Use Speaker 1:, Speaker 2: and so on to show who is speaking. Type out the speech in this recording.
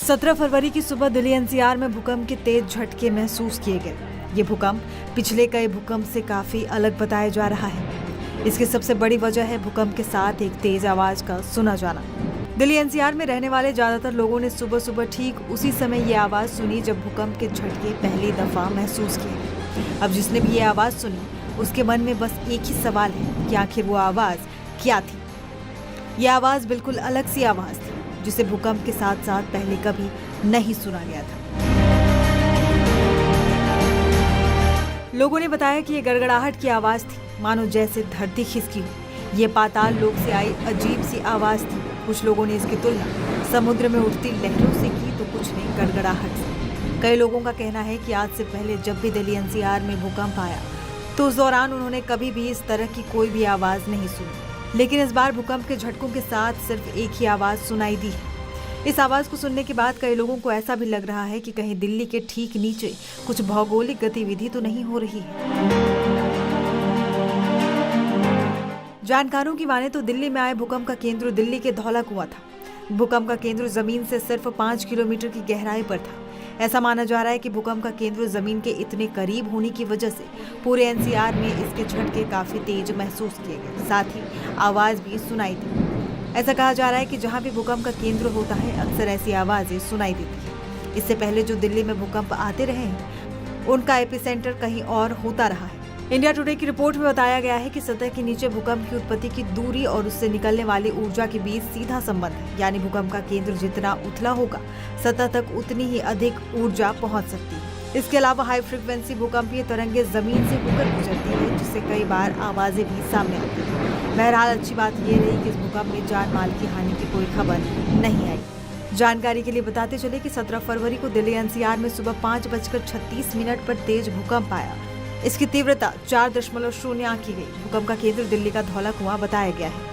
Speaker 1: 17 फरवरी की सुबह दिल्ली एनसीआर में भूकंप के तेज झटके महसूस किए गए। ये भूकंप पिछले कई भूकंप से काफी अलग बताया जा रहा है। इसकी सबसे बड़ी वजह है भूकंप के साथ एक तेज आवाज का सुना जाना। दिल्ली एनसीआर में रहने वाले ज्यादातर लोगों ने सुबह सुबह ठीक उसी समय ये आवाज सुनी जब भूकंप के झटके पहली दफा महसूस किए। अब जिसने भी ये आवाज सुनी उसके मन में बस एक ही सवाल है कि आखिर वो आवाज क्या थी। ये आवाज बिल्कुल अलग सी आवाज थी जिसे भूकंप के साथ साथ पहले कभी नहीं सुना गया था। लोगों ने बताया कि ये गड़गड़ाहट की आवाज थी, मानो जैसे धरती खिसकी हो। ये पाताल लोक से आई अजीब सी आवाज थी। कुछ लोगों ने इसकी तुलना समुद्र में उठती लहरों से की तो कुछ ने गड़गड़ाहट से। कई लोगों का कहना है कि आज से पहले जब भी दिल्ली एनसीआर में भूकंप आया तो उस दौरान उन्होंने कभी भी इस तरह की कोई भी आवाज नहीं सुनी, लेकिन इस बार भूकंप के झटकों के साथ सिर्फ एक ही आवाज सुनाई दी है। इस आवाज को सुनने के बाद कई लोगों को ऐसा भी लग रहा है कि कहीं दिल्ली के ठीक नीचे कुछ भौगोलिक गतिविधि तो नहीं हो रही है। जानकारों की माने तो दिल्ली में आए भूकंप का केंद्र दिल्ली के धौला कुआं था। भूकंप का केंद्र जमीन से सिर्फ 5 किलोमीटर की गहराई पर था। ऐसा माना जा रहा है कि भूकंप का केंद्र जमीन के इतने करीब होने की वजह से पूरे एनसीआर में इसके झटके काफी तेज महसूस किए गए, साथ ही आवाज भी सुनाई दी। ऐसा कहा जा रहा है कि जहां भी भूकंप का केंद्र होता है अक्सर ऐसी आवाजें सुनाई देती है। इससे पहले जो दिल्ली में भूकंप आते रहे हैं उनका एपिसेंटर कहीं और होता रहा है। इंडिया टुडे की रिपोर्ट में बताया गया है कि सतह के नीचे भूकंप की उत्पत्ति की दूरी और उससे निकलने वाली ऊर्जा के बीच सीधा संबंध है, यानी भूकंप का केंद्र जितना उथला होगा सतह तक उतनी ही अधिक ऊर्जा पहुंच सकती है। इसके अलावा हाई फ्रिक्वेंसी भूकंपीय तरंगें जमीन से होकर गुजरती है, जिससे कई बार आवाजें भी सामने आती है। बहरहाल अच्छी बात यह रही कि इस भूकंप में जान माल की हानि की कोई खबर नहीं आई। जानकारी के लिए बताते चले कि 17 फरवरी को दिल्ली एनसीआर में सुबह 5:36 पर तेज भूकंप आया। इसकी तीव्रता 4.0 आंकी गई। भूकंप का केंद्र दिल्ली का धौला कुआं बताया गया है।